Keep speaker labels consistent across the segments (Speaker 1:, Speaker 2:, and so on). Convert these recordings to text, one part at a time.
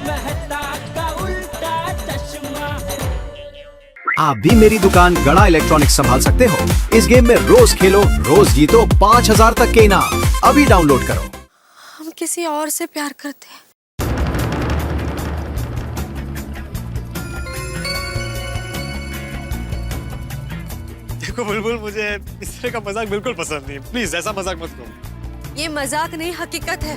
Speaker 1: मेहता का उल्टा चश्मा।
Speaker 2: आप भी मेरी दुकान गड़ा इलेक्ट्रॉनिक्स संभाल सकते हो। इस गेम में रोज खेलो, रोज जीतो 5000 तक के इनाम। अभी डाउनलोड करो।
Speaker 3: हम किसी और से प्यार करते हैं।
Speaker 4: देखो बुलबुल, मुझे इस तरह का मजाक बिल्कुल पसंद नहीं। प्लीज ऐसा मजाक मत करो।
Speaker 3: ये मजाक नहीं, हकीकत है।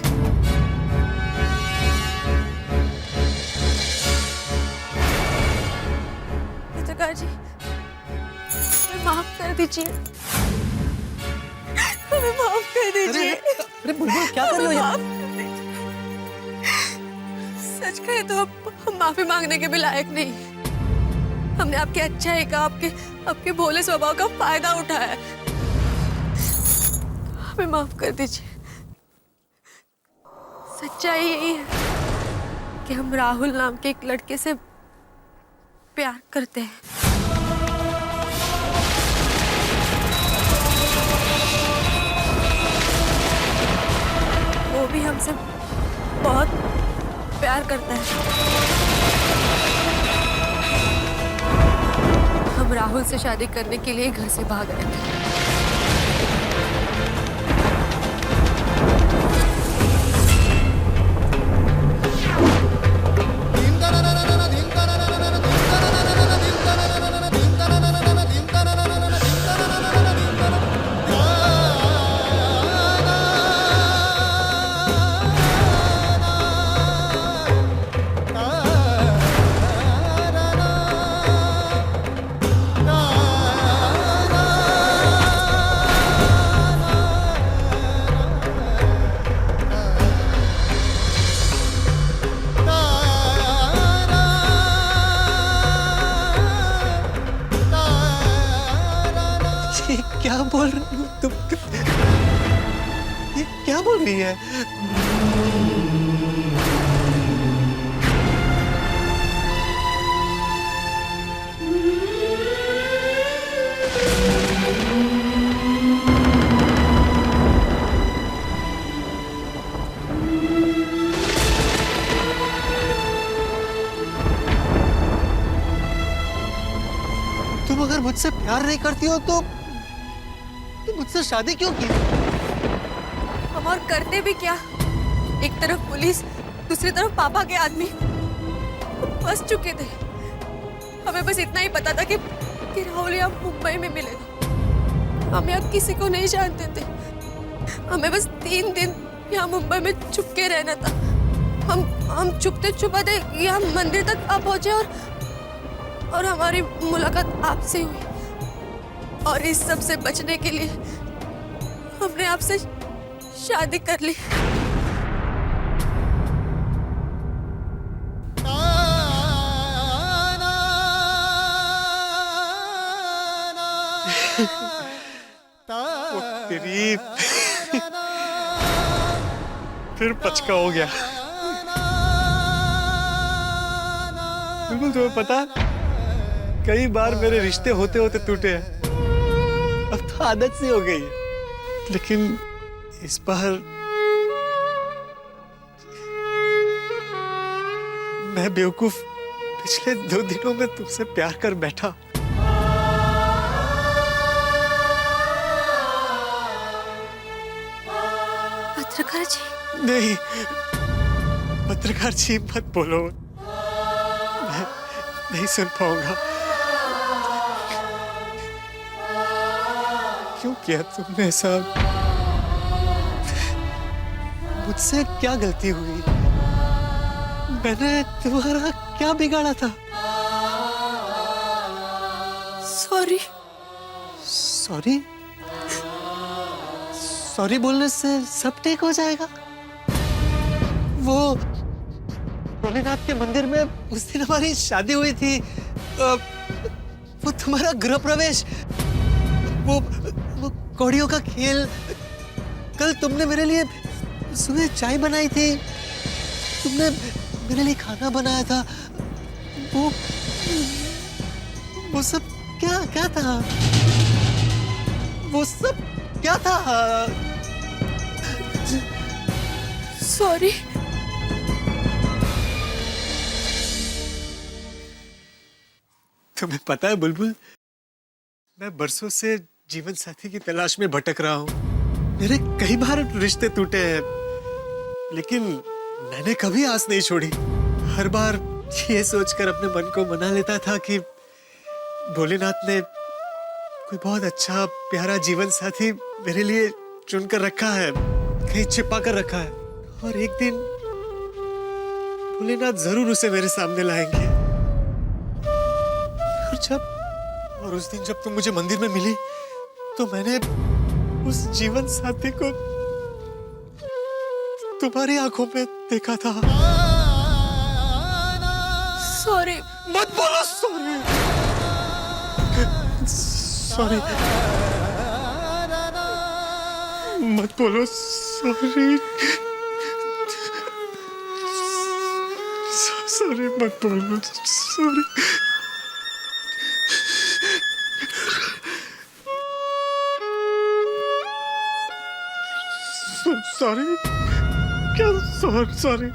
Speaker 3: पत्रकार जी, हमें माफ कर दीजिए। हमें माफ कर दीजिए।
Speaker 5: अरे बुलबुल, क्या कर रही हो यार?
Speaker 3: सच कहे तो हम माफी मांगने के भी लायक नहीं। हमने आपकी अच्छाई का, आपके भोले स्वभाव का फायदा उठाया। हमें माफ कर दीजिए। सच्चाई यही है कि हम राहुल नाम के एक लड़के से प्यार करते हैं। वो भी हमसे बहुत प्यार करता है। हम राहुल से शादी करने के लिए घर से भाग रहे थे।
Speaker 4: ये क्या बोल रही हो तुम? ये क्या बोल रही है? तुम अगर मुझसे प्यार नहीं करती हो तो मुझसे शादी क्यों की?
Speaker 3: हम और करते भी क्या? एक तरफ पुलिस, दूसरी तरफ पापा के आदमी फंस चुके थे। हमें बस इतना ही पता था कि राहुल यहाँ मुंबई में मिलेगा। हम यहाँ किसी को नहीं जानते थे। हमें बस 3 दिन यहाँ मुंबई में छुप के रहना था। हम छुपते छुपाते यहाँ मंदिर तक आ पहुंचे और हमारी मुलाकात आपसे हुई। और इस सब से बचने के लिए हमने आपसे शादी कर ली। तेरी फिर पचका हो गया। बिल्कुल, तुम्हें पता, कई बार मेरे रिश्ते होते होते टूटे हैं। अब तो आदत सी हो गई है। लेकिन इस बार मैं बेवकूफ पिछले 2 दिनों में तुमसे प्यार कर बैठा। पत्रकार जी,
Speaker 4: नहीं, पत्रकार जी मत बोलो। मैं नहीं सुन पाऊंगा। क्यों किया तुमने ऐसा? मुझसे क्या गलती हुई? मैंने तुम्हारा क्या बिगाड़ा था?
Speaker 3: सॉरी।
Speaker 4: सॉरी? सॉरी बोलने से सब ठीक हो जाएगा? वो भोलेनाथ के मंदिर में उस दिन हमारी शादी हुई थी। वो तुम्हारा गृह प्रवेश, वो कौड़ियों का खेल, कल तुमने मेरे लिए सुबह चाय बनाई थी, तुमने मेरे लिए खाना बनाया था, वो सब क्या क्या था? वो सब क्या था?
Speaker 3: सॉरी।
Speaker 4: तुम्हें पता है बुलबुल, मैं बरसों से जीवन साथी की तलाश में भटक रहा हूँ। मेरे कई बार रिश्ते टूटे हैं, लेकिन मैंने कभी आस नहीं छोड़ी। हर बार ये सोचकर अपने मन को मना लेता था कि भोलेनाथ ने कोई बहुत अच्छा प्यारा जीवन साथी मेरे लिए चुनकर रखा है, कहीं छिपा कर रखा है, और एक दिन भोलेनाथ जरूर उसे मेरे सामने लाएंगे। और उस दिन जब तुम मुझे मंदिर में मिली तो मैंने उस जीवन साथी को तुम्हारी आंखों में देखा था।
Speaker 3: सॉरी।
Speaker 4: मत बोलो सॉरी। सॉरी मत बोलो सॉरी। सॉरी मत बोलो सॉरी। सॉरी क्या? सॉरी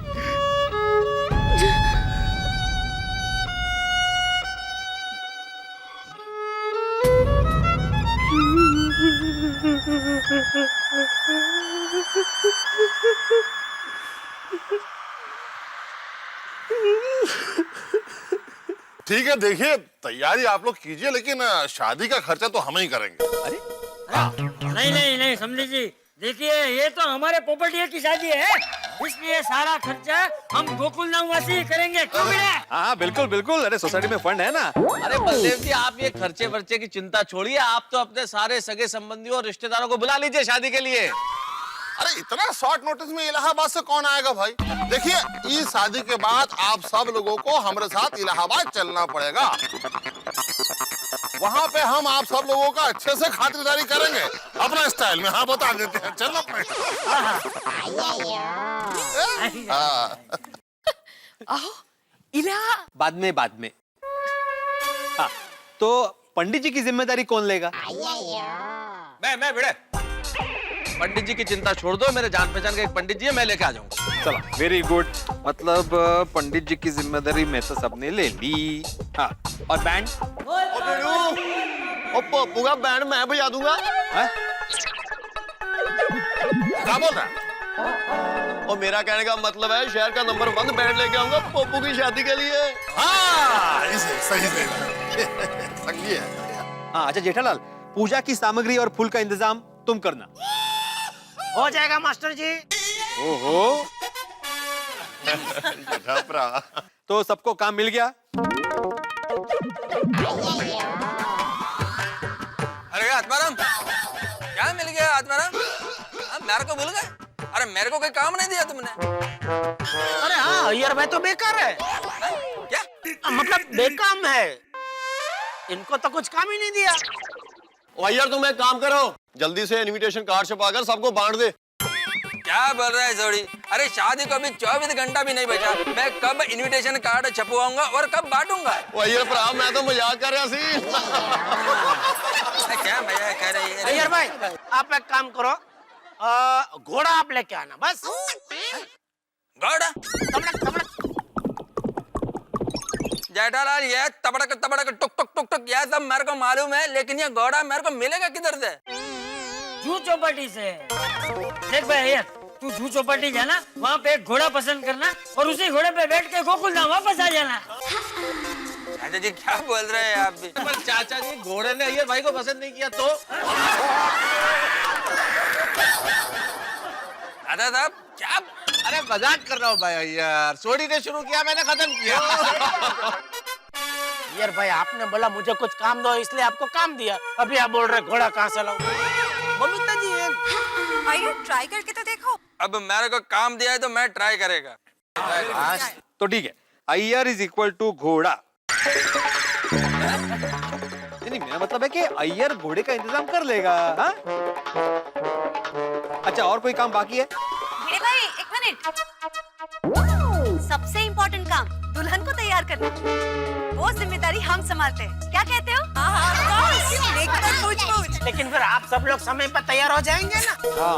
Speaker 6: ठीक है, देखिए तैयारी आप लोग कीजिए, लेकिन शादी का खर्चा तो हम ही करेंगे।
Speaker 5: अरे
Speaker 7: नहीं समझी जी, देखिए ये तो हमारे पोपटिया की शादी है, इसलिए सारा खर्चा हम गोकुल नामवासी करेंगे। क्यों बेटा?
Speaker 5: हाँ बिल्कुल बिल्कुल। अरे सोसाइटी में फंड है ना।
Speaker 8: अरे बलदेव जी, आप ये खर्चे वर्चे की चिंता छोड़िए, आप तो अपने सारे सगे संबंधियों और रिश्तेदारों को बुला लीजिए शादी के लिए।
Speaker 6: अरे इतना शॉर्ट नोटिस में इलाहाबाद से कौन आएगा भाई? देखिए इस शादी के बाद आप सब लोगों को हमारे साथ इलाहाबाद चलना पड़ेगा। वहाँ पे हम आप सब लोगों का अच्छे से खातिरदारी करेंगे अपना स्टाइल में। हाँ बता देते हैं, चलना पड़ेगा।
Speaker 3: आओ इला।
Speaker 5: बाद में। हाँ तो पंडित जी की जिम्मेदारी कौन लेगा?
Speaker 8: मैं बेटे, पंडित जी की चिंता छोड़ दो, मेरे जान पहचान के एक पंडित जी है, मैं लेके आ जाऊंगा।
Speaker 5: चलो वेरी गुड। मतलब पंडित जी की जिम्मेदारी मैं तो सबने ले ली। हाँ और बैंड?
Speaker 6: पूरा बैंड मैं बजा दूंगा। क्या बोल रहा है?
Speaker 8: और मेरा कहने का मतलब है शहर का नंबर 1 बैंड लेके आऊंगा पप्पू की शादी के लिए।
Speaker 6: हाँ सही है।
Speaker 5: हाँ अच्छा जेठालाल, पूजा की सामग्री और फूल का इंतजाम तुम करना।
Speaker 7: हो जाएगा मास्टर जी।
Speaker 5: ओहो तो सबको काम मिल गया?
Speaker 9: अरे आत्माराम, क्या मिल गया आत्माराम? मेरे को भूल गए? अरे मेरे को कोई काम नहीं दिया तुमने।
Speaker 7: अरे हाँ यार, मैं तो बेकार है।
Speaker 9: क्या
Speaker 7: मतलब बेकाम है, इनको तो कुछ काम ही नहीं दिया।
Speaker 8: यार तुम एक काम करो, जल्दी से इनविटेशन कार्ड छपाकर सबको बांट दे।
Speaker 9: क्या बोल रहा है जोड़ी? अरे शादी को अभी 24 घंटा भी नहीं बचा, मैं कब इनविटेशन कार्ड छपवाऊंगा और कब बांटूंगा?
Speaker 8: यार भरा, मैं तो मजाक कर रहा सी।
Speaker 9: क्या भैया कह रही है?
Speaker 7: अय्यर भाई आप एक काम करो, घोड़ा आप लेके आना बस।
Speaker 9: घोड़ा? जेठालाल ये तबड़क टुक टुक ये सब मेरे को मालूम है, लेकिन ये घोड़ा मेरे को मिलेगा किधर से?
Speaker 7: जू चौपाटी से। देख भाई यार, तू जू चौपाटी जाना, वहाँ पे एक घोड़ा पसंद करना और उसी घोड़े पे बैठ के गोकुल धाम वापस आ जाना।
Speaker 9: चाचा जी क्या बोल रहे हैं आप भी?
Speaker 8: पर चाचा जी, घोड़े ने अय्यर भाई को पसंद नहीं किया तो?
Speaker 9: दादा साहब क्या?
Speaker 8: अरे मजाक कर रहा हूँ भाई यार, सोडी ने शुरू किया, मैंने खत्म किया।
Speaker 7: यार भाई आपने बोला मुझे कुछ काम दो, इसलिए आपको काम दिया। अभी आप बोल रहे घोड़ा कहाँ से लाऊं? बबीता जी
Speaker 3: आइए ट्राई करके तो देखो।
Speaker 9: अब मेरे को काम दिया है तो मैं ट्राई करेगा।
Speaker 5: तो ठीक है, अय्यर इज इक्वल टू घोड़ा। नहीं मेरा मतलब है कि अय्यर घोड़े का इंतजाम कर लेगा। हाँ? अच्छा और कोई काम बाकी है?
Speaker 3: भिड़े भाई एक मिनट, सबसे इम्पोर्टेंट काम दुल्हन को तैयार करना, वो जिम्मेदारी हम संभालते हैं। क्या कहते हो? पूछ।
Speaker 7: लेकिन फिर आप सब लोग समय पर तैयार हो जाएंगे ना?
Speaker 5: हाँ।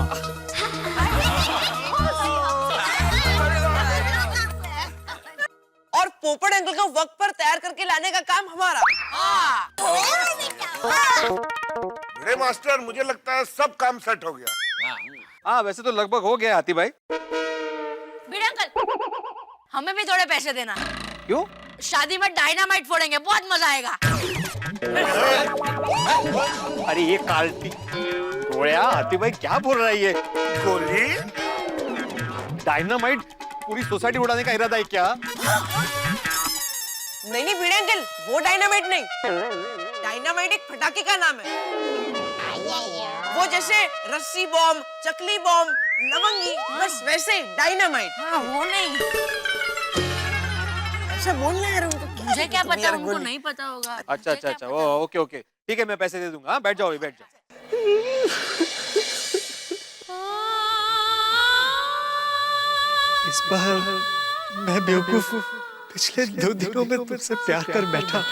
Speaker 10: और पोपट अंकल को वक्त पर तैयार करके लाने का काम हमारा।
Speaker 6: बड़े मास्टर, मुझे लगता है सब काम सेट हो गया।
Speaker 5: हाँ वैसे तो लगभग हो गया हाथी भाई।
Speaker 3: भिड़े अंकल, हमें भी थोड़े पैसे देना।
Speaker 5: क्यों?
Speaker 3: शादी में डायनामाइट फोड़ेंगे, बहुत मजा आएगा।
Speaker 5: अरे ये कार्टी गोया, हाथी भाई क्या बोल रहा है ये?
Speaker 6: गोली?
Speaker 5: डायनामाइट पूरी सोसाइटी उड़ाने का इरादा है क्या?
Speaker 10: नहीं नहीं भिड़े अंकल, वो डायनामाइट नहीं, डायनामाइट एक पटाखे का नाम है। वो जैसे रस्सी बॉम्ब, चकली बॉम्ब, लवंगी, बस वैसे डायनामाइट।
Speaker 3: हाँ, वो नहीं।
Speaker 10: ऐसा बोलना है उनको।
Speaker 3: मुझे क्या पता, उनको नहीं पता होगा।
Speaker 5: अच्छा अच्छा अच्छा, वो ओके ओके ठीक है, मैं पैसे दे दूंगा। हाँ बैठ जाओ, बैठ जाओ।
Speaker 4: इस बार मैं बेवकूफ पिछले 2 दिनों में तुझसे प्यार कर बैठा।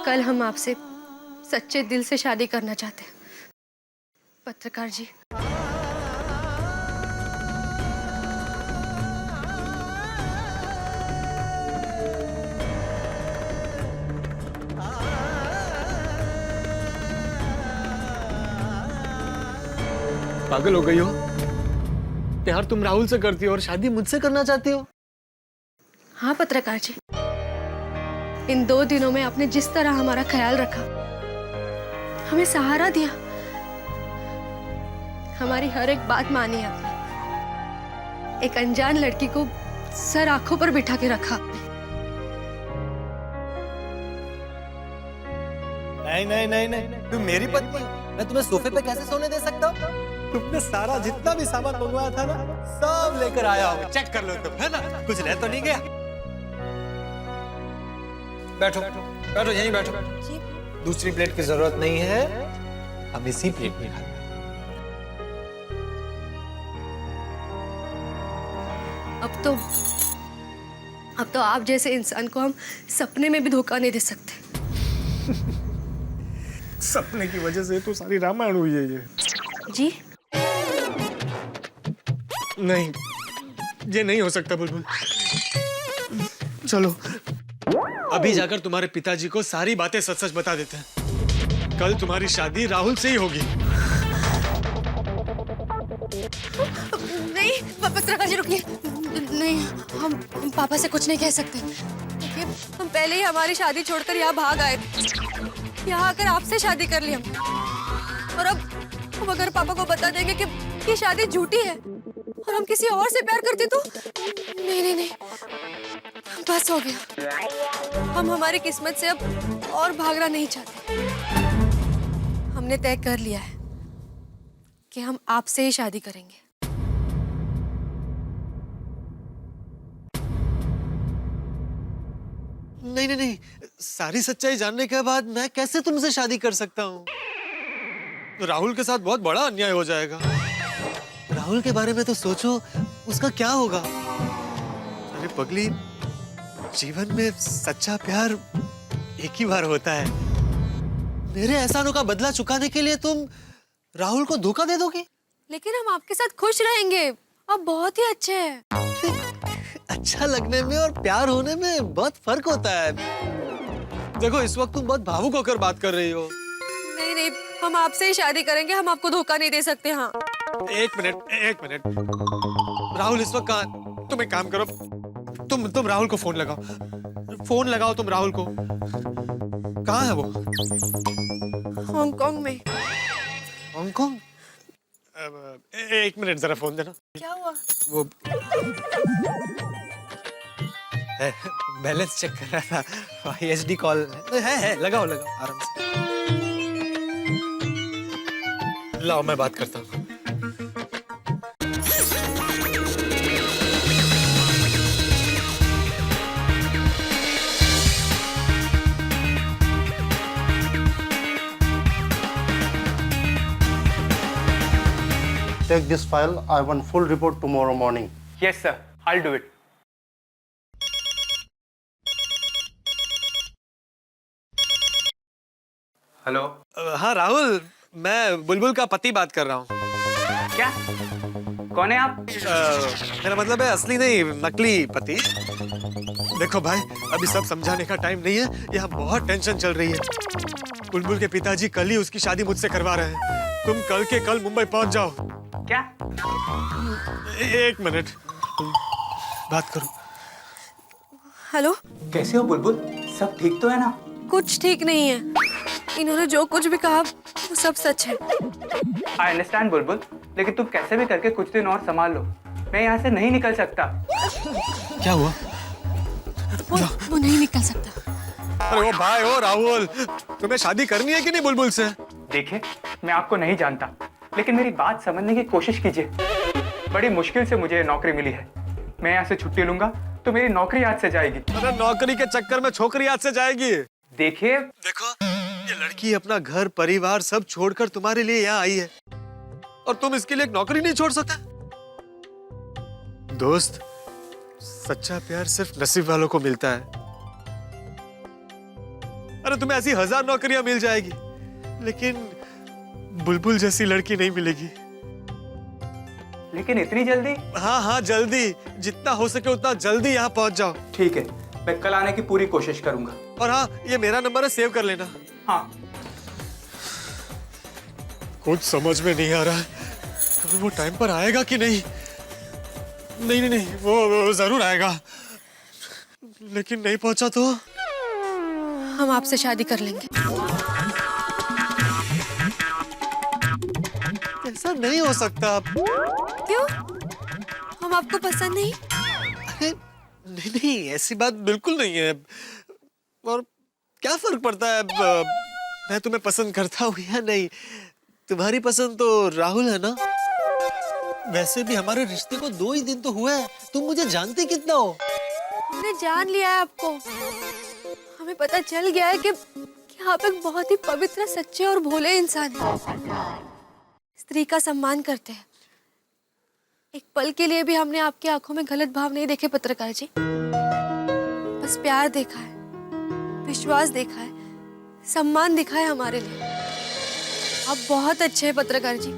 Speaker 3: कल हम आपसे सच्चे दिल से शादी करना चाहते हैं पत्रकार जी।
Speaker 4: पागल हो गई हो? प्यार तुम राहुल से करती हो और शादी मुझसे करना चाहती हो?
Speaker 3: हाँ पत्रकार जी, इन 2 दिनों में आपने जिस तरह हमारा ख्याल रखा, हमें सहारा दिया, हमारी हर एक बात मानी आपने, एक अनजान लड़की को सर आंखों पर बिठा के रखा आपने।
Speaker 4: नहीं नहीं नहीं नहीं, तुम मेरी पत्नी हो, मैं तुम्हें सोफे पे कैसे सोने दे सकता हूँ? तुमने सारा जितना भी सामान मंगवाया था ना, सब लेकर आया हूँ, चेक कर लो तुम, है ना? कुछ रह तो नहीं गया? बैठो बैठो, यहीं बैठो। दूसरी प्लेट की जरूरत नहीं है, हम इसी प्लेट में खाते हैं।
Speaker 3: अब तो आप जैसे इंसान को हम सपने में भी धोखा नहीं दे सकते।
Speaker 4: सपने की वजह से तो सारी रामायण हुई है ये।
Speaker 3: जी
Speaker 4: नहीं, ये नहीं हो सकता बुलबुल। चलो अभी जाकर तुम्हारे पिताजी को सारी बातें सच सच बता देते हैं। कल तुम्हारी शादी राहुल से ही होगी।
Speaker 3: नहीं पत्रकार जी रुकिए, नहीं हम पापा से कुछ नहीं कह सकते। देखिए हम पहले ही हमारी शादी छोड़कर यहाँ भाग आए, यहाँ आकर आपसे शादी कर ली हमने, और अब अगर पापा को बता देंगे कि ये शादी झूठी है और हम किसी और से प्यार करते तो नहीं नहीं नहीं, बस हो गया। हम हमारी किस्मत से अब और भागना नहीं चाहते। हमने तय कर लिया है कि हम आपसे ही शादी करेंगे।
Speaker 4: नहीं नहीं नहीं, सारी सच्चाई जानने के बाद मैं कैसे तुमसे शादी कर सकता हूँ? राहुल के साथ बहुत बड़ा अन्याय हो जाएगा। राहुल के बारे में तो सोचो, उसका क्या होगा? अरे पगली, जीवन में सच्चा प्यार एक ही बार होता है। मेरे एहसानों का बदला चुकाने के लिए तुम राहुल को धोखा दे दोगे?
Speaker 3: लेकिन हम आपके साथ खुश रहेंगे, आप बहुत ही अच्छे हैं।
Speaker 4: अच्छा लगने में और प्यार होने में बहुत फर्क होता है। देखो इस वक्त तुम बहुत भावुक होकर बात कर रही हो।
Speaker 3: नहीं नहीं, हम आपसे ही शादी करेंगे, हम आपको धोखा नहीं दे सकते। हाँ
Speaker 4: एक मिनट, राहुल इस वक्त कहाँ? तुम एक काम करो, तुम राहुल को फोन लगाओ तुम राहुल को। कहाँ है वो?
Speaker 3: हांगकांग में।
Speaker 4: हांगकांग? एक मिनट जरा फोन देना।
Speaker 3: क्या हुआ?
Speaker 4: वो बैलेंस चेक कर रहा था, ISD कॉल है, लगाओ आराम से। लाओ मैं बात करता हूँ।
Speaker 11: Take this file. I want full report tomorrow morning.
Speaker 12: Yes, sir. I'll do it. Hello.
Speaker 4: हाँ राहुल, मैं बुलबुल का पति बात कर रहा हूँ।
Speaker 12: क्या? कौन है आप?
Speaker 4: मेरा मतलब है असली नहीं, नकली पति। देखो भाई, अभी सब समझाने का टाइम नहीं है, यहाँ बहुत टेंशन चल रही है। बुलबुल के पिताजी कल ही उसकी शादी मुझसे करवा रहे हैं। तुम कल के कल मुंबई पहुंच जाओ।
Speaker 12: क्या?
Speaker 4: एक मिनट, बात करो।
Speaker 3: हेलो,
Speaker 12: कैसे हो बुलबुल? सब ठीक तो है ना?
Speaker 3: कुछ ठीक नहीं है। इन्होंने जो कुछ भी कहा वो सब सच है।
Speaker 12: आई अंडरस्टैंड बुलबुल, लेकिन तुम कैसे भी करके कुछ दिन और संभाल लो। मैं यहाँ से नहीं निकल सकता।
Speaker 4: क्या हुआ?
Speaker 3: वो नहीं निकल सकता।
Speaker 4: अरे वो भाई, ओ राहुल, तुम्हें शादी करनी है कि नहीं बुलबुल से?
Speaker 12: देखिए, मैं आपको नहीं जानता, लेकिन मेरी बात समझने की कोशिश कीजिए। बड़ी मुश्किल से मुझे नौकरी मिली है। मैं यहाँ से छुट्टी लूंगा तो मेरी नौकरी हाथ से जाएगी।
Speaker 4: अरे नौकरी के चक्कर में छोकरी हाथ से जाएगी।
Speaker 12: देखिए,
Speaker 4: देखो, ये लड़की अपना घर परिवार सब छोड़कर तुम्हारे लिए यहाँ आई है, और तुम इसके लिए एक नौकरी नहीं छोड़ सकते? दोस्त, सच्चा प्यार सिर्फ नसीब वालों को मिलता है। अरे तुम्हें ऐसी 1000 नौकरियां मिल जाएगी, लेकिन बुलबुल जैसी लड़की नहीं मिलेगी।
Speaker 12: लेकिन इतनी जल्दी?
Speaker 4: हाँ हाँ, जल्दी, जितना हो सके उतना जल्दी यहाँ पहुंच जाओ।
Speaker 12: ठीक है, मैं कल आने की पूरी कोशिश करूंगा।
Speaker 4: और हाँ, ये मेरा नंबर है, सेव कर लेना।
Speaker 12: हाँ।
Speaker 4: कुछ समझ में नहीं आ रहा है, कभी वो टाइम पर आएगा कि नहीं? नहीं, वो जरूर आएगा, लेकिन नहीं पहुंचा तो
Speaker 3: हम आपसे शादी कर लेंगे।
Speaker 4: ऐसा नहीं हो सकता।
Speaker 3: क्यों? हम आपको पसंद नहीं?
Speaker 4: अरे नहीं, ऐसी बात बिल्कुल नहीं है। और क्या फर्क पड़ता है मैं तुम्हें पसंद करता हूँ या नहीं? तुम्हारी पसंद तो राहुल है ना? वैसे भी हमारे रिश्ते को 2 ही दिन तो हुआ है, तुम मुझे जानते कितना हो?
Speaker 3: हमने जान लिया है आपको। हमें पता चल गया है कि आप एक बहुत ही पवित्र, सच्चे और भोले इंसान हैं। स्त्री का सम्मान करते हैं। एक पल के लिए भी हमने आपकी आंखों में गलत भाव नहीं देखे पत्रकार जी। बस प्यार देखा है, विश्वास देखा है, सम्मान दिखा है हमारे लिए। आप बहुत अच्छे हैं पत्रकार जी।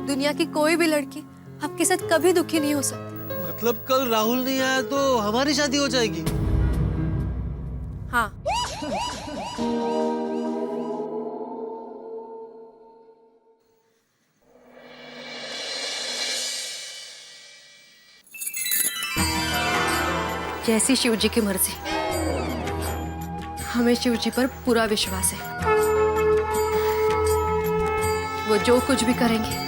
Speaker 3: दुनिया की कोई भी लड़की आपके साथ कभी दुखी नहीं हो सकती।
Speaker 4: मतलब कल राहुल नहीं आया तो हमारी शादी हो जाएगी?
Speaker 3: हाँ। जैसी शिव जी की मर्जी। हमें शिव जी पर पूरा विश्वास है। वो जो कुछ भी करेंगे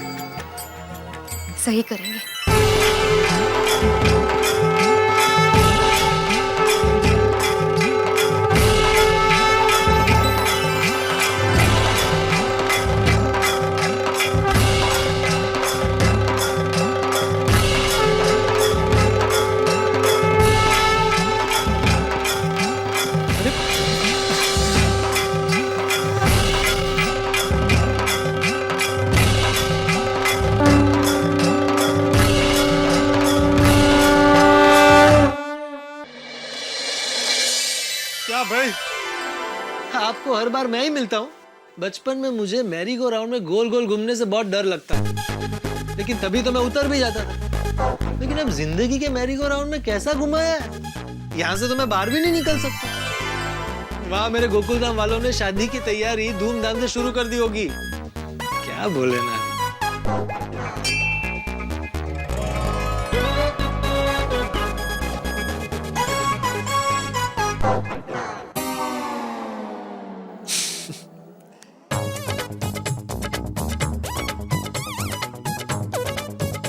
Speaker 3: सही करेंगे।
Speaker 4: क्या भाई,
Speaker 13: आपको हर बार मैं ही मिलता हूँ। बचपन में मुझे मैरी गो राउंड में गोल गोल घूमने से बहुत डर लगता है, लेकिन तभी तो मैं उतर भी जाता था। लेकिन अब जिंदगी के मैरी गो राउंड में कैसा घुमाया है, यहाँ से तो मैं बाहर भी नहीं निकल सकता। वहाँ मेरे गोकुलधाम वालों ने शादी की तैयारी धूमधाम से शुरू कर दी होगी। क्या बोले ना।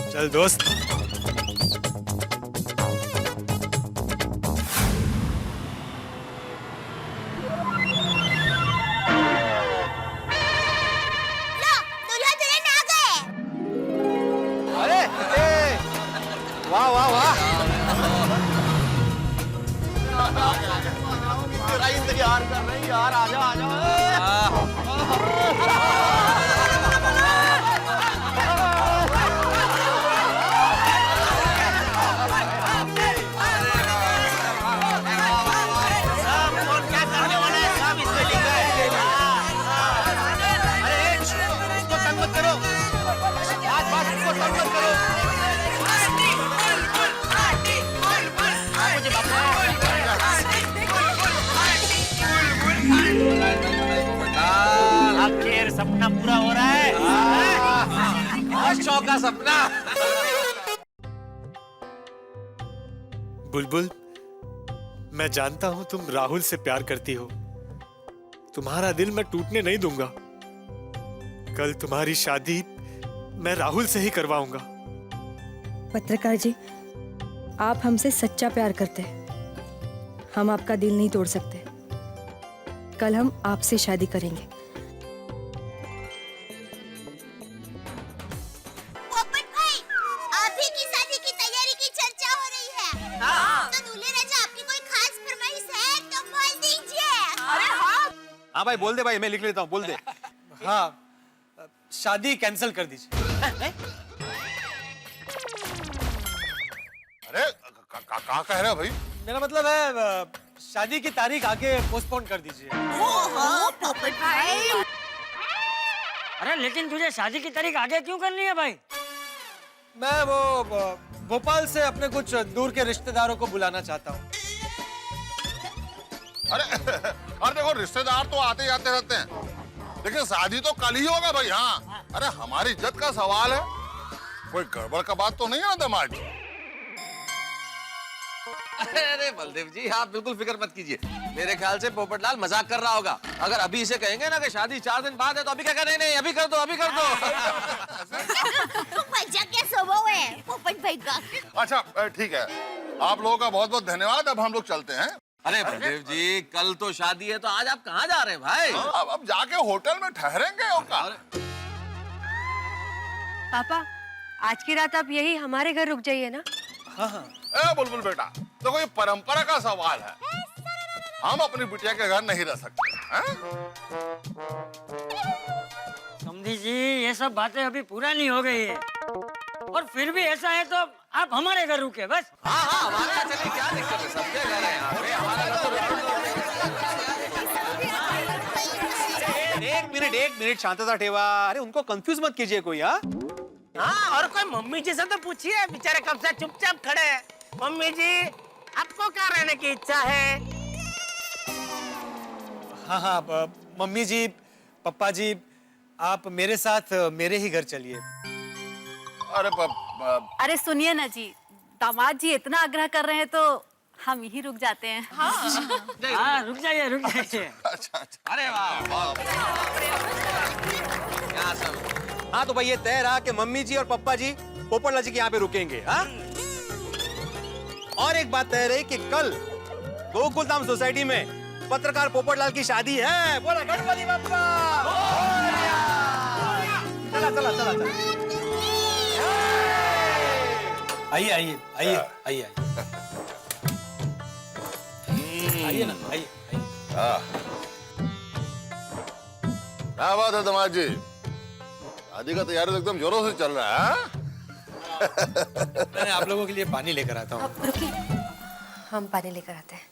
Speaker 4: चल दोस्त,
Speaker 6: वाह वाह वाह, तेरा इंतजार कर रहे हैं यार, आजा आजा।
Speaker 4: पूरा हो रहा है।
Speaker 8: चौका सपना।
Speaker 13: बुलबुल, मैं जानता हूं तुम राहुल से प्यार करती हो। तुम्हारा दिल मैं टूटने नहीं दूंगा। कल तुम्हारी शादी मैं राहुल से ही करवाऊंगा।
Speaker 3: पत्रकार जी, आप हमसे सच्चा प्यार करते हैं, हम आपका दिल नहीं तोड़ सकते। कल हम आपसे शादी करेंगे।
Speaker 14: पोपट भाई, अभी की शादी की तैयारी की चर्चा हो रही है। तो दूल्हे राजा, आपकी कोई खास फरमाइश है तो बोल दीजिए।
Speaker 10: अरे हाँ,
Speaker 5: हाँ भाई बोल दे भाई, मैं लिख लेता हूँ, बोल दे।
Speaker 4: हाँ, शादी कैंसिल कर दीजिए।
Speaker 6: अरे कहाँ कह रहे हो भाई?
Speaker 4: मेरा मतलब है शादी की तारीख आगे पोस्टपोन कर दीजिए।
Speaker 14: पोपट भाई,
Speaker 7: अरे लेकिन तुझे शादी की तारीख आगे क्यों करनी है भाई?
Speaker 4: मैं वो भोपाल से अपने कुछ दूर के रिश्तेदारों को बुलाना चाहता हूँ।
Speaker 6: अरे देखो, रिश्तेदार तो आते जाते रहते हैं, लेकिन शादी तो कल ही होगा भाई। हाँ, अरे हमारी इज्जत का सवाल है, कोई गड़बड़ का बात तो नहीं है ना दामाद जी?
Speaker 8: अरे बलदेव जी, आप बिल्कुल फिक्र मत कीजिए। मेरे ख्याल से पोपटलाल मजाक कर रहा होगा। अगर अभी इसे कहेंगे ना कि शादी 4 दिन बाद है, तो अभी क्या करें? नहीं, अभी कर दो, अभी कर दो।
Speaker 14: तो मजा क्या स्वभाव है पोपट भाई का।
Speaker 6: अच्छा ठीक है, आप लोगों का बहुत बहुत धन्यवाद। अब हम लोग चलते हैं।
Speaker 8: अरे बलदेव जी, कल तो शादी है, तो आज आप कहाँ जा रहे हैं भाई?
Speaker 6: अब जाके होटल में ठहरेंगे और का।
Speaker 3: पापा, आज की रात आप यही हमारे घर रुक जाइए ना।
Speaker 4: हाँ हाँ।
Speaker 6: ए बुलबुल बेटा, देखो ये परंपरा का सवाल है, हम अपनी बिटिया के घर नहीं रह सकते हैं?
Speaker 7: समझी जी, ये सब बातें अभी पुरानी हो गई है, और फिर भी ऐसा है तो आप हमारे घर रुके बस।
Speaker 8: हाँ हाँ, हमारे यहाँ चलिए, क्या दिक्कत है? सबके घर है यहाँ पे, हमारा घर तो
Speaker 5: एक मिनिट शांतता ठेवा। अरे उनको कंफ्यूज मत कीजिए कोई। हाँ
Speaker 10: हाँ, और कोई मम्मी जी से तो पूछिए, बेचारे कब से चुपचाप खड़े हैं। मम्मी जी, आपको क्या रहने की इच्छा है?
Speaker 4: हाँ हाँ, मम्मी जी, पापा जी, आप मेरे साथ मेरे ही घर चलिए।
Speaker 14: अरे सुनिए ना जी, दामाद जी इतना आग्रह कर रहे हैं तो हम यही रुक जाते हैं।
Speaker 7: हाँ, रुक जाइए, रुक जाइए।
Speaker 8: अरे वाह, क्या सब।
Speaker 5: हाँ, तो भाई ये तय रहा कि मम्मी जी और पप्पा जी पोपटलाल जी के यहाँ पे रुकेंगे। हाँ, और एक बात तय रही कि कल गोकुल धाम सोसाइटी में पत्रकार पोपटलाल की शादी है। बोला गणपति बप्पा। चला चला चला चला।
Speaker 4: आइए आइए आइए आइए आइए ना, आइए।
Speaker 6: क्या बात है दामाद जी, शादी का तैयारी तो एकदम जोरों से चल रहा है।
Speaker 4: मैं आप लोगों के लिए पानी लेकर आता हूँ।
Speaker 3: आप रुकिए, हम पानी लेकर आते हैं।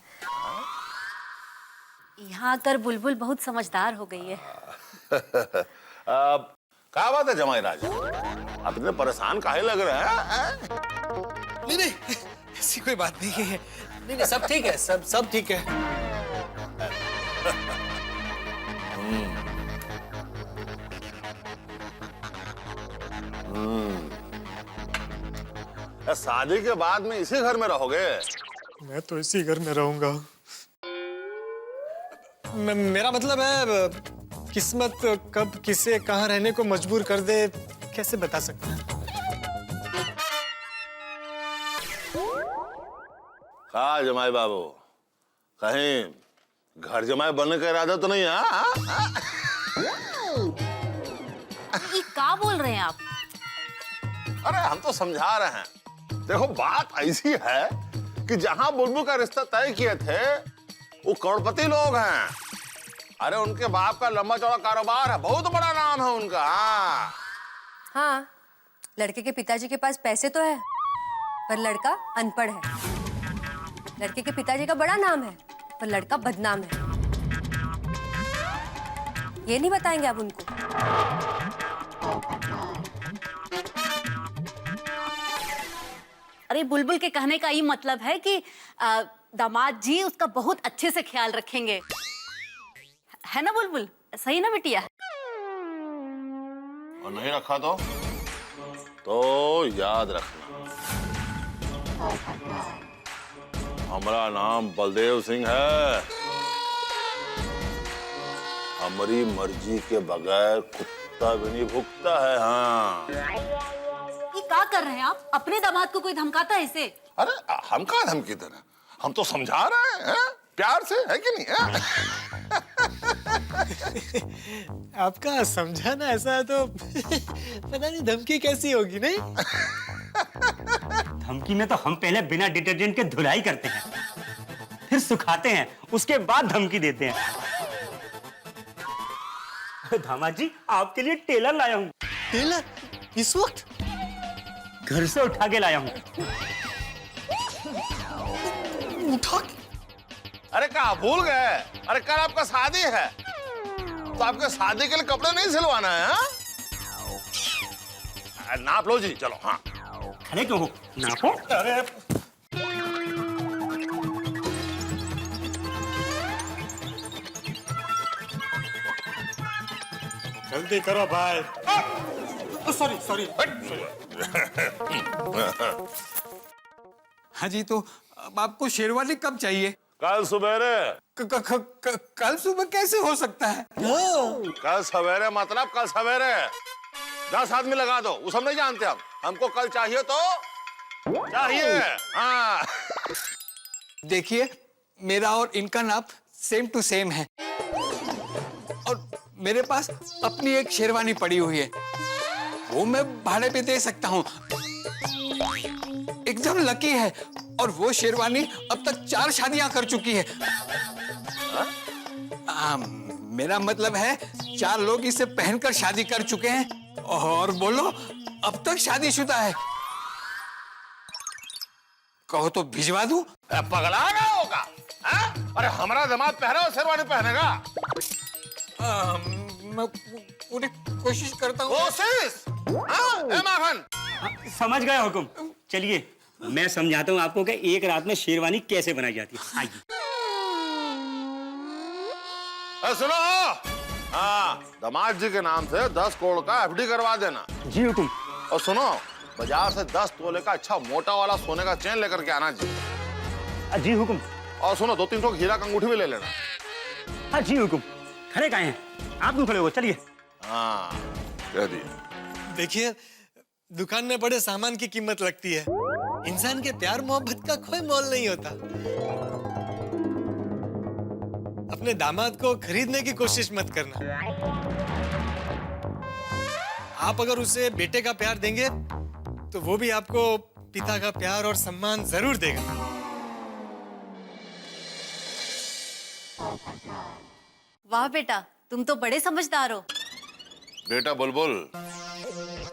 Speaker 14: यहाँ आकर बुलबुल बहुत समझदार हो गई है।
Speaker 6: क्या बात है जमाई राजा, आप इतने परेशान काहे लग रहे हैं?
Speaker 4: नहीं नहीं, ऐसी कोई बात नहीं है। नहीं नहीं, सब ठीक है, सब ठीक है।
Speaker 6: शादी के बाद में इसी घर में रहोगे?
Speaker 13: मैं तो इसी घर में रहूंगा।
Speaker 4: मेरा मतलब है, किस्मत कब किसे कहाँ रहने को मजबूर कर दे, कैसे बता सकते हैं?
Speaker 6: कहा जमाई बाबू, कहीं घर जमाई बनने का इरादा तो नहीं है?
Speaker 14: ये क्या बोल रहे हैं आप?
Speaker 6: अरे हम तो समझा रहे हैं। देखो बात ऐसी है कि जहां बुलबुल का रिश्ता तय किए थे वो करोड़पति लोग हैं। अरे उनके बाप का लंबा चौड़ा कारोबार है, बहुत बड़ा नाम है उनका।
Speaker 3: हाँ, लड़के के पिताजी के पास पैसे तो है, पर लड़का अनपढ़ है। लड़के के पिताजी का बड़ा नाम है, पर लड़का बदनाम है। ये नहीं बताएंगे आप उनको?
Speaker 14: अरे बुलबुल के कहने का ये मतलब है कि दामाद जी उसका बहुत अच्छे से ख्याल रखेंगे, है ना बुलबुल? सही ना बिटिया?
Speaker 6: और नहीं रखा तो याद रखना, हमारा नाम बलदेव सिंह है। हमारी मर्जी के बगैर कुत्ता भी नहीं भुगता है। हाँ,
Speaker 3: ये क्या कर रहे हैं आप? अपने दामाद को कोई धमकाता है इसे?
Speaker 6: अरे हम कहाँ धमकी दे रहे हैं, हम तो समझा रहे हैं प्यार से, है कि नहीं है?
Speaker 4: आपका समझाना ऐसा है तो पता नहीं धमकी कैसी होगी, नहीं?
Speaker 7: धमकी में तो हम पहले बिना डिटर्जेंट के धुलाई करते हैं, फिर सुखाते हैं, उसके बाद धमकी देते हैं। दामाद जी, आपके लिए टेलर लाया हूँ।
Speaker 4: टेलर? इस वक्त?
Speaker 7: घर से उठा के लाया हूँ।
Speaker 4: उठा?
Speaker 6: अरे कहाँ भूल गए? अरे कल आपका शादी है, तो आपके शादी के लिए कपड़े नहीं सिलवाना है? हाँ? नाप लो जी, चलो। हाँ,
Speaker 7: खड़े क्यों हो? नापो।
Speaker 6: अरे
Speaker 4: जल्दी करो भाई।
Speaker 12: Sorry sorry. हाँ जी, तो अब आपको शेरवानी कब चाहिए?
Speaker 6: कल सवेरे।
Speaker 12: कल सुबह कैसे हो सकता है?
Speaker 6: कल सवेरे मतलब कल सवेरे 10 आदमी लगा दो, वो सब नहीं जानते हम। हमको कल चाहिए तो चाहिए। हाँ।
Speaker 12: देखिए, मेरा और इनका नाप सेम टू सेम है और मेरे पास अपनी एक शेरवानी पड़ी हुई है, वो मैं भाड़े पे दे सकता हूँ। एकदम लकी है, और वो शेरवानी अब तक 4 शादियां कर चुकी है। मेरा मतलब है 4 लोग इसे पहनकर शादी कर चुके हैं, और बोलो अब तक शादीशुदा है। कहो तो भिजवा दूं?
Speaker 6: पगला गया होगा? अरे हमारा दामाद पहने और शेरवानी पहनेगा?
Speaker 12: मैं पूरी कोशिश करता हूँ।
Speaker 6: कोशिश? माखन
Speaker 7: समझ गया हुकुम। चलिए, मैं समझाता हूँ आपको कि एक रात में शेरवानी कैसे बनाई जाती है। आइए।
Speaker 6: सुनो, हाँ, दामाद जी के नाम से 10 करोड़ का एफडी करवा देना।
Speaker 7: जी हुकुम।
Speaker 6: और सुनो, बाजार से 10 तोले का अच्छा मोटा वाला सोने का चेन लेकर के आना जी।
Speaker 7: जी हुकुम।
Speaker 6: और सुनो, 2-3 हीरा का अंगूठी भी ले लेना।
Speaker 7: हाँ जी हुकुम। खड़े काहे हैं आप? क्यों खड़े हो? चलिए।
Speaker 6: हाँ, कह दिए।
Speaker 4: देखिए, दुकान में बड़े सामान की कीमत लगती है, इंसान के प्यार मोहब्बत का कोई मोल नहीं होता। अपने दामाद को खरीदने की कोशिश मत करना। आप अगर उसे बेटे का प्यार देंगे तो वो भी आपको पिता का प्यार और सम्मान जरूर देगा।
Speaker 3: वाह बेटा, तुम तो बड़े समझदार हो।
Speaker 6: बेटा बुलबुल,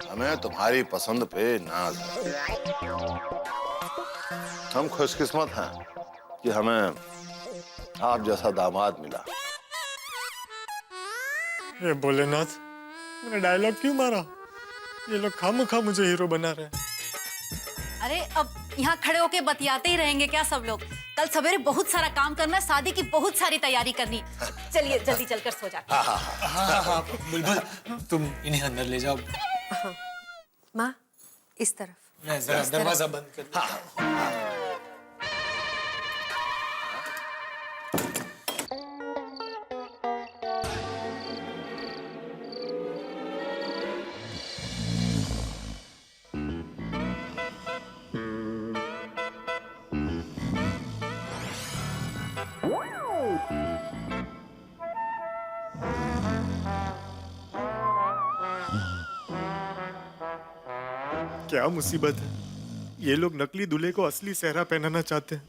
Speaker 6: हमें तुम्हारी पसंद पे नाज है। हम खुशकिस्मत हैं कि हमें आप जैसा दामाद मिला।
Speaker 4: ये भोलेनाथ, मैंने डायलॉग क्यों मारा? ये लोग खामखा मुझे हीरो बना रहे हैं।
Speaker 3: अरे अब यहाँ खड़े होके बतियाते ही रहेंगे क्या सब लोग? कल सवेरे बहुत सारा काम करना, शादी की बहुत सारी तैयारी करनी। चलिए जल्दी चलकर सो जाते हैं।
Speaker 4: हाँ, बुलबुल, तुम इन्हें अंदर ले जाओ।
Speaker 3: माँ, इस तरफ।
Speaker 4: मैं जरा दरवाजा बंद कर दूं। क्या मुसीबत है, ये लोग नकली दूल्हे को असली सेहरा पहनाना चाहते हैं।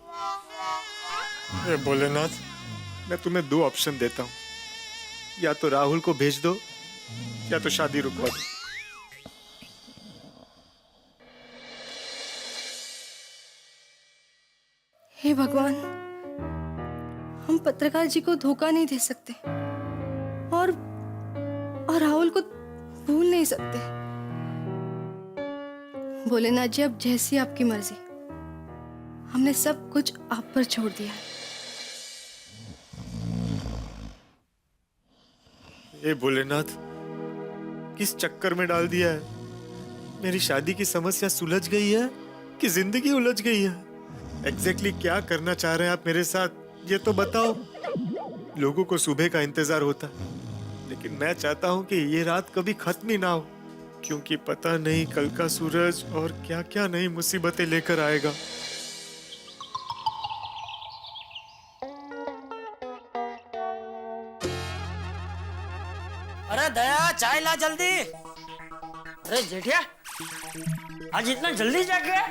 Speaker 4: ये भोलेनाथ, मैं तुम्हें 2 ऑप्शन देता हूँ, या तो राहुल को भेज दो या तो शादी रुकवा दो।
Speaker 3: हे भगवान, हम पत्रकार जी को धोखा नहीं दे सकते और राहुल को भूल नहीं सकते। भोलेनाथ जी, अब जैसी आपकी मर्जी, हमने सब कुछ आप पर छोड़ दिया।
Speaker 4: हे भोलेनाथ,
Speaker 15: इस चक्कर में डाल दिया है? मेरी शादी की समस्या सुलझ गई है कि जिंदगी उलझ गई है? एग्जैक्टली क्या करना चाह रहे हैं आप मेरे साथ, ये तो बताओ। लोगों को सुबह का इंतजार होता है, लेकिन मैं चाहता हूँ कि ये रात कभी खत्म ही ना हो, क्योंकि पता नहीं कल का सूरज और क्या क्या नई मुसीबतें लेकर आएगा।
Speaker 7: अरे दया, चाय ला जल्दी। अरे जेठिया, आज इतना जल्दी जाग गया?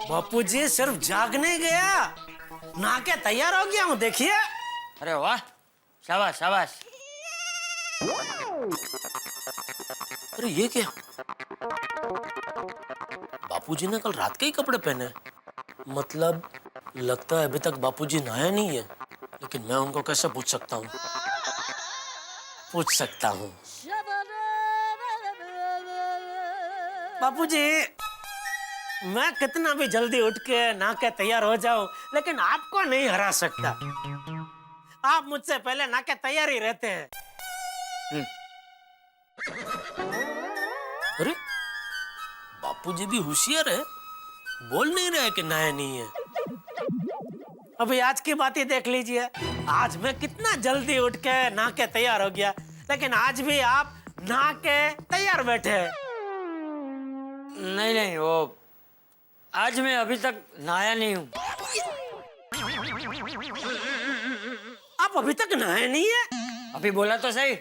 Speaker 4: बापूजी सिर्फ जागने गया, नहा के तैयार हो गया हूँ, देखिए।
Speaker 7: अरे वाह, शाबाश शाबाश।
Speaker 4: अरे ये क्या? बापूजी ने कल रात के ही कपड़े पहने, मतलब लगता है अभी तक बापूजी नहाया नहीं है। लेकिन मैं उनको कैसे पूछ सकता हूँ? पूछ सकता हूँ। बापूजी, मैं कितना भी जल्दी उठ के नहा के तैयार हो जाऊं, लेकिन आपको नहीं हरा सकता। आप मुझसे पहले नहा के तैयार ही रहते हैं। अरे बापूजी भी होशियार है, बोल नहीं रहे कि नहाया नहीं है। अभी आज की बात ही देख लीजिए, आज मैं कितना जल्दी उठ के नहा के तैयार हो गया, लेकिन आज भी आप नहा के तैयार बैठे हैं।
Speaker 7: नहीं नहीं, वो आज मैं अभी तक नहाया नहीं हूँ।
Speaker 4: आप अभी तक नहाए नहीं है?
Speaker 7: अभी बोला तो सही।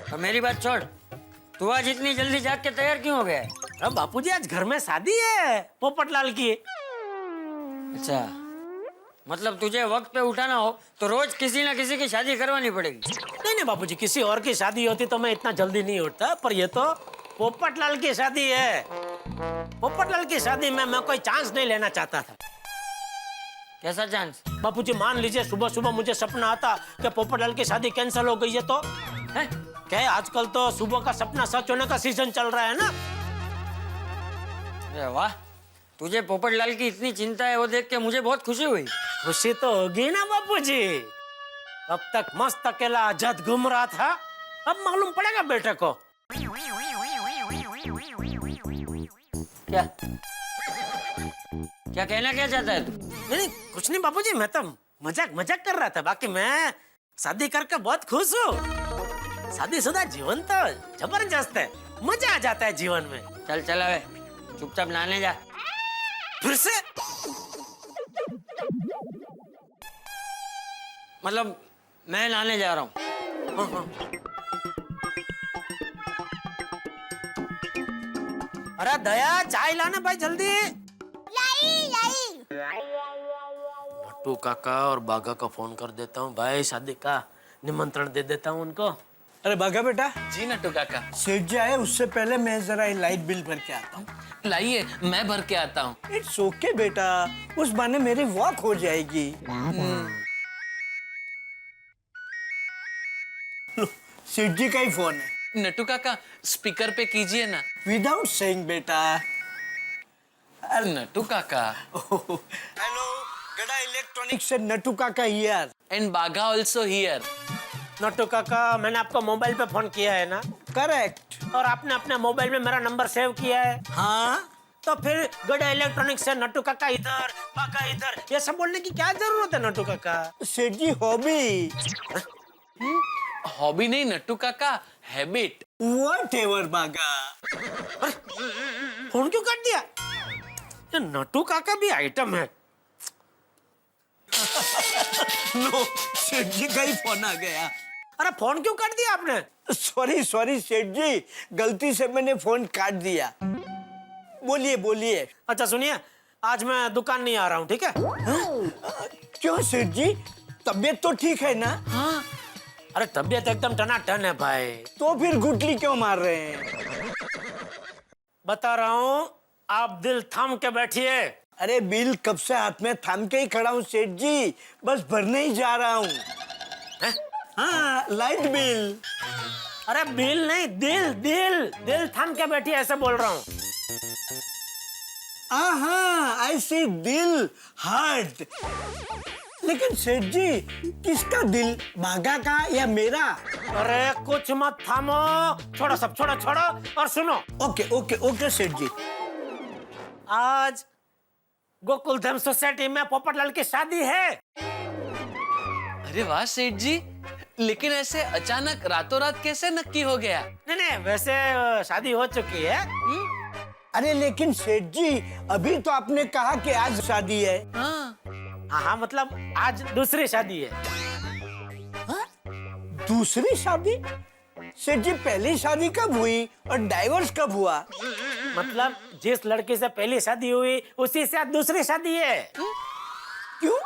Speaker 7: तो मेरी बात छोड़, तू आज इतनी जल्दी जाग के तैयार क्यों हो गया है?
Speaker 4: अब बापूजी आज घर में शादी है पोपटलाल की।
Speaker 7: अच्छा, मतलब तुझे वक्त पे उठाना हो तो रोज किसी ना किसी की शादी करवानी पड़ेगी।
Speaker 4: नहीं नहीं बापूजी, किसी और की शादी होती तो मैं इतना जल्दी नहीं उठता, पर ये तो पोपटलाल की शादी है। पोपटलाल की शादी में मैं कोई चांस नहीं लेना चाहता था।
Speaker 7: कैसा चांस?
Speaker 4: बापूजी मान लीजिए सुबह सुबह मुझे सपना आता कि पोपटलाल की शादी कैंसिल हो गई है, तो है क्या? आजकल तो सुबह का सपना सच होने का सीजन चल रहा है ना।
Speaker 7: अरे वाह, तुझे पोपटलाल की इतनी चिंता है, वो देख के मुझे बहुत खुशी हुई।
Speaker 4: खुशी तो होगी ना बापूजी, अब तक मस्त अकेला आजाद घूम रहा था, अब मालूम पड़ेगा बेटे को।
Speaker 7: क्या क्या कहना क्या चाहता है तू?
Speaker 4: नहीं कुछ नहीं बापूजी, मैं तो मजाक कर रहा था। बाकी मैं शादी करके बहुत खुश हूँ। शादीशुदा जीवन तो जबरदस्त है, मजा आ जाता है जीवन में।
Speaker 7: चल चल, अबे चुपचाप नहाने जा।
Speaker 4: फिर से?
Speaker 7: मतलब मैं नहाने जा रहा हूँ।
Speaker 4: अरे दया, चाय लाना भाई जल्दी। नट्टू काका और बागा को फोन कर देता हूँ भाई, शादी का निमंत्रण दे देता हूँ उनको।
Speaker 13: अरे बागा बेटा।
Speaker 8: जी नट्टू काका।
Speaker 13: सेठ जी आए उससे पहले मैं जरा लाइट बिल भर के आता हूँ।
Speaker 8: लाइए, मैं भर के आता हूँ।
Speaker 13: इट्स ओके बेटा, उस बहाने मेरी वॉक हो जाएगी। सेठ जी का ही फोन है।
Speaker 8: नट्टू काका स्पीकर पे कीजिए ना।
Speaker 13: विदाउट सेइंग बेटा।
Speaker 8: नट्टू काका।
Speaker 13: हेलो, गड़ा इलेक्ट्रॉनिक्स से नट्टू काका हियर।
Speaker 8: एंड बागा आल्सो हियर।
Speaker 4: नट्टू काका, मैंने आपको मोबाइल पे फोन किया है ना?
Speaker 13: करेक्ट।
Speaker 4: और आपने अपने मोबाइल में मेरा नंबर सेव किया है?
Speaker 13: हाँ।
Speaker 4: तो फिर गड़ा इलेक्ट्रॉनिक्स से नट्टू काका इधर, बागा इधर, ये सब बोलने की क्या जरूरत है नट्टू काका?
Speaker 13: सेठ जी हॉबी।
Speaker 8: हॉबी नहीं नट्टू काका, हैबिट।
Speaker 13: व्हाटएवर बागा।
Speaker 4: फोन क्यों काट दिया? ये नट्टू काका भी आइटम है।
Speaker 13: नो, सेठ जी का ही फोन आ गया।
Speaker 4: अरे फोन क्यों काट दिया आपने?
Speaker 13: सॉरी सेठ जी, गलती से मैंने फोन काट दिया। बोलिए बोलिए।
Speaker 4: अच्छा सुनिए, आज मैं दुकान नहीं आ रहा हूँ, ठीक है?
Speaker 13: क्यों सेठ जी, तबीयत तो ठीक है ना?
Speaker 4: हाँ। अरे तबीयत एकदम टनाटन है भाई।
Speaker 13: तो फिर गुटली क्यों मार रहे हैं?
Speaker 4: बता रहा हूँ, आप दिल थाम के बैठिए।
Speaker 13: अरे बिल कब से हाथ में थाम के ही खड़ा हूँ सेठ जी, बस भरने ही जा रहा हूँ। हाँ, लाइट बिल।
Speaker 4: अरे बिल नहीं, दिल थाम के बैठिए, ऐसे बोल रहा हूँ।
Speaker 13: हाँ, आई सी, दिल, हार्ट।
Speaker 1: लेकिन सेठ जी, किसका दिल, भागा का या मेरा?
Speaker 7: अरे कुछ मत थामो, छोड़ो सब, छोड़ो छोड़ो और सुनो।
Speaker 1: ओके ओके ओके सेठ जी।
Speaker 7: आज गोकुलधाम सोसाइटी में पोपटलाल की शादी है।
Speaker 8: अरे वाह सेठ जी, लेकिन ऐसे अचानक रातों रात कैसे नक्की हो गया?
Speaker 7: नहीं नहीं, वैसे शादी हो चुकी है।
Speaker 1: अरे लेकिन सेठ जी, अभी तो आपने कहा कि आज शादी है।
Speaker 7: हाँ, मतलब आज दूसरी शादी है।
Speaker 1: दूसरी शादी? सेठ जी, पहली शादी कब हुई और डाइवोर्स कब हुआ?
Speaker 7: मतलब जिस लड़की से पहली शादी हुई उसी से आज दूसरी शादी है।
Speaker 1: क्यों?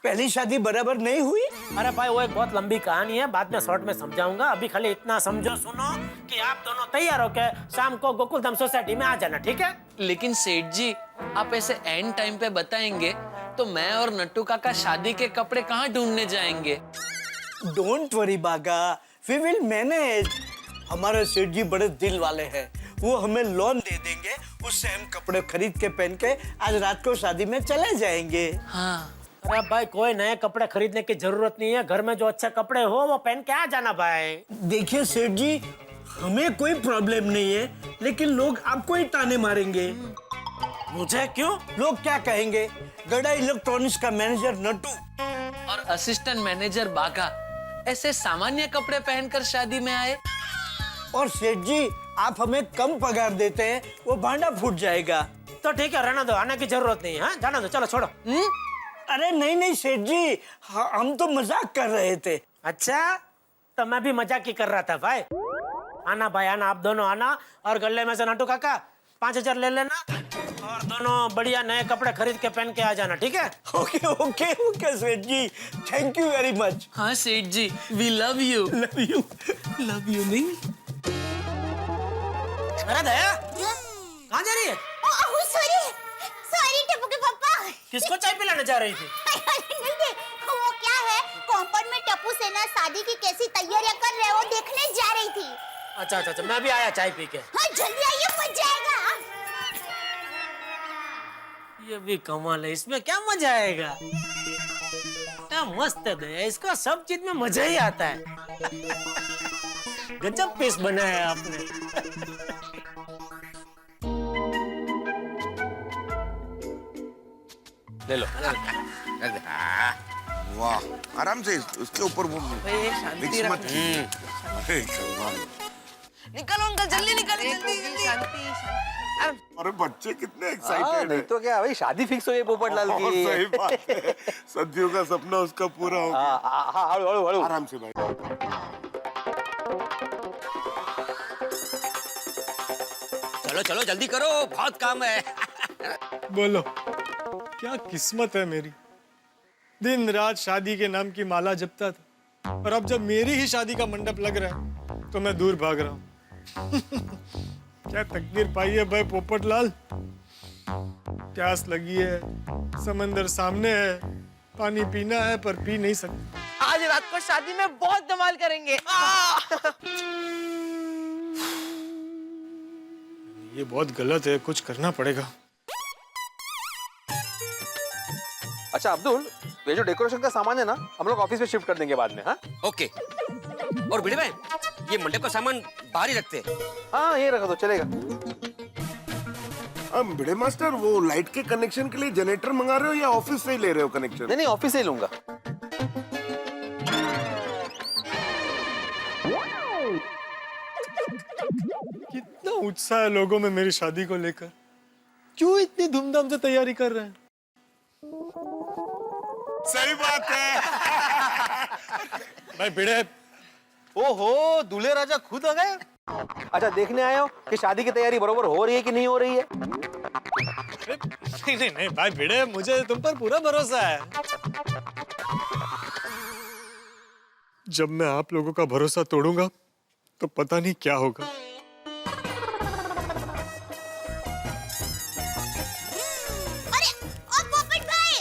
Speaker 1: पहली शादी बराबर नहीं हुई?
Speaker 7: अरे भाई, वो एक बहुत लंबी कहानी है, बाद में शॉर्ट में समझाऊंगा। अभी खाली इतना समझो, सुनो कि आप दोनों तैयार होकर शाम को गोकुलधाम सोसाइटी में आ जाना, ठीक है?
Speaker 8: लेकिन सेठ जी, आप ऐसे एंड टाइम पे बताएंगे तो मैं और नट्टू काका शादी के कपड़े कहाँ ढूंढने जाएंगे?
Speaker 1: डोंट वरी बागा, वी विल मैनेज। हमारे सेठ जी बड़े दिल वाले हैं, वो हमें लोन दे देंगे, उससे हम कपड़े खरीद के पहन के आज रात को शादी में चले जाएंगे।
Speaker 8: हाँ।
Speaker 7: अरे भाई, कोई नए कपड़े खरीदने की जरूरत नहीं है, घर में जो अच्छे कपड़े हो वो पहन के आ जाना भाई।
Speaker 1: देखिए सेठ जी, हमें कोई प्रॉब्लम नहीं है, लेकिन लोग आपको ही ताने मारेंगे।
Speaker 7: मुझे क्यों?
Speaker 1: लोग क्या कहेंगे? गड़ा इलेक्ट्रॉनिक्स का मैनेजर नट्टू
Speaker 8: और असिस्टेंट मैनेजर बागा ऐसे सामान्य कपड़े पहनकर शादी में आए।
Speaker 1: और सेठ जी, आप हमें कम पगार देते हैं, वो भांडा फूट जाएगा।
Speaker 7: तो ठीक है, रहना दो, आने की जरूरत नहीं है। जाना दो, चलो छोड़ो।
Speaker 1: अरे नहीं नहीं सेठ जी, हम तो मजाक कर रहे थे।
Speaker 7: अच्छा, तो मैं भी मजाक ही कर रहा था भाई। आना भाई, आना, आप दोनों आना और गले में से नट्टू काका 5,000 ले लेना और दोनों बढ़िया नए कपड़े खरीद के पहन के आ जाना, ठीक है?
Speaker 1: Okay okay okay Seth ji, thank you very much.
Speaker 8: हाँ Seth ji, we love you.
Speaker 1: Love you नहीं?
Speaker 7: अरे दया, कहाँ जा रही है?
Speaker 14: सॉरी टप्पू के पापा।
Speaker 7: किसको चाय पिलाने जा रही थी?
Speaker 14: नहीं, वो क्या है, कंपाउंड में टप्पू सेना शादी की कैसी तैयारियां कर रहे हैं वो देखने जा रही थी।
Speaker 7: अच्छा अच्छा अच्छा, मैं भी आया चाय पी के।
Speaker 14: हाँ जल्दी आइए, मजा आएगा।
Speaker 7: ये भी कमाल है, इसमें क्या मजा आएगा? क्या मस्त है दया, इसको सब चीज में मजा ही आता है। गजब पीस बनाया है आपने।
Speaker 8: ले लो।
Speaker 6: वाह, आराम से उसके ऊपर वो
Speaker 10: शांति
Speaker 6: मत।
Speaker 10: निकलो अंकल, जल्दी निकलो, जल्दी।
Speaker 6: अरे बच्चे कितने एक्साइटेड हैं।
Speaker 5: तो क्या भाई, शादी फिक्स हुई है पोपटलाल की।
Speaker 6: सही बात है, सदियों का सपना उसका पूरा हो गया।
Speaker 5: हाँ, हळू
Speaker 6: आराम से भाई।
Speaker 9: चलो चलो जल्दी करो, बहुत काम है।
Speaker 15: बोलो, क्या किस्मत है मेरी। दिन रात शादी के नाम की माला जपता था और अब जब मेरी ही शादी का मंडप लग रहा है तो मैं दूर भाग रहा हूँ। क्या तकदीर पाई है भाई पोपटलाल। प्यास लगी है, समंदर सामने है, पानी पीना है पर पी नहीं सकते।
Speaker 10: आज रात को शादी में बहुत धमाल करेंगे।
Speaker 15: ये बहुत गलत है, कुछ करना पड़ेगा।
Speaker 5: अच्छा अब्दुल, ये जो डेकोरेशन का सामान है ना, हम लोग ऑफिस में शिफ्ट कर देंगे बाद में। हाँ
Speaker 9: ओके। और भिड़े भाई, ये मंडप का सामान बाहर ही रखते हैं।
Speaker 5: हाँ, ये रखो तो चलेगा।
Speaker 6: अब भिड़े मास्टर, वो लाइट के कनेक्शन के लिए जनरेटर मंगा रहे हो या ऑफिस से ही ले रहे हो कनेक्शन?
Speaker 5: नहीं, ऑफिस से ही लूंगा।
Speaker 15: कितना उत्साह है लोगों में मेरी शादी को लेकर। क्यों इतनी धूमधाम से तैयारी कर रहे हैं?
Speaker 6: सही बात है।
Speaker 15: भाई भिड़े,
Speaker 5: ओहो, दूल्हे राजा खुद आ गए। अच्छा, देखने आए हो कि शादी की तैयारी बरोबर हो रही है कि नहीं हो रही है?
Speaker 15: नहीं भाई भिड़े, मुझे तुम पर पूरा भरोसा है। जब मैं आप लोगों का भरोसा तोड़ूंगा तो पता नहीं क्या होगा।
Speaker 14: अरे ओ पोपट भाई,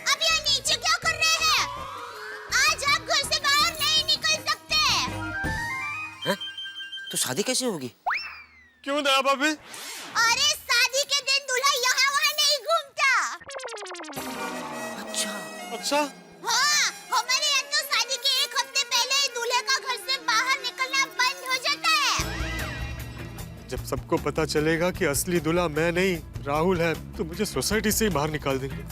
Speaker 14: अब यहाँ नीचे क्या कर रहे हैं? आज आप घर से बाहर नहीं निकल सकते।
Speaker 9: तो शादी कैसे होगी?
Speaker 15: क्यों दया भाभी?
Speaker 14: अरे शादी के दिन दूल्हा यहाँ वहाँ नहीं घूमता।
Speaker 6: अच्छा
Speaker 14: हाँ, हमारे यहाँ तो शादी के 1 हफ्ते पहले ही दूल्हे का घर से बाहर निकलना बंद हो जाता है।
Speaker 15: जब सबको पता चलेगा कि असली दूल्हा मैं नहीं राहुल है तो मुझे सोसाइटी से ही बाहर निकाल देंगे।